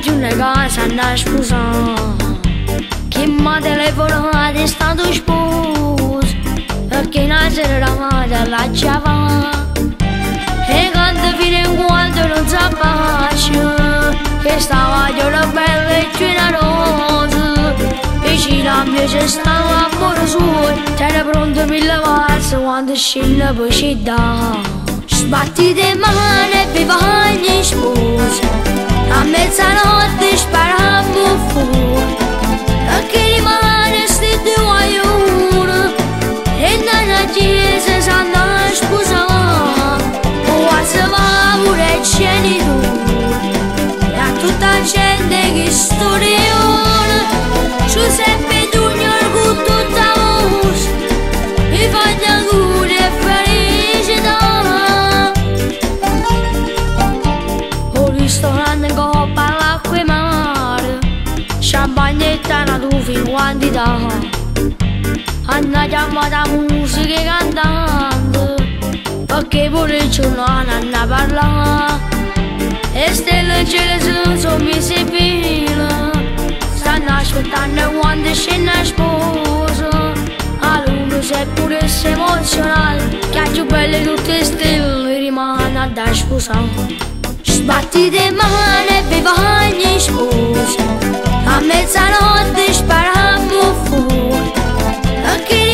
giorno che si andà a sposare, che mi telefonò di stato sposo, perché non si era mai la chiava. E quando fino in quanto non si pace, che stava giorno bella e generosa, vicino a me c'è stava amore suo, c'era pronto mille valse quando scende poi ci dà. Sbatti le mani e viva ogni sposa, a mezzanotte sparammo fuori, perché rimane sti due aiuti, e nella chiesa si andava a sposare, o si va pure ai genitori, e a tutta la gente che storione, Giuseppe Junior con tutta la voce, mi fa gli auguri e felicità. O ristorante con parla qui mare, champagnetta una tufa in quantità, hanno chiamato musica e cantante, perché pure il giorno hanno a parlare, e stelle in cielo sono messe fila, stanno aspettando quando scende la sposa, a lungo se pure si emozionale, che è più belle tutte le stelle rimane da sposare. Sbatti le mani e viva ogni sposa, a mezzanotte sparammo fuori, perché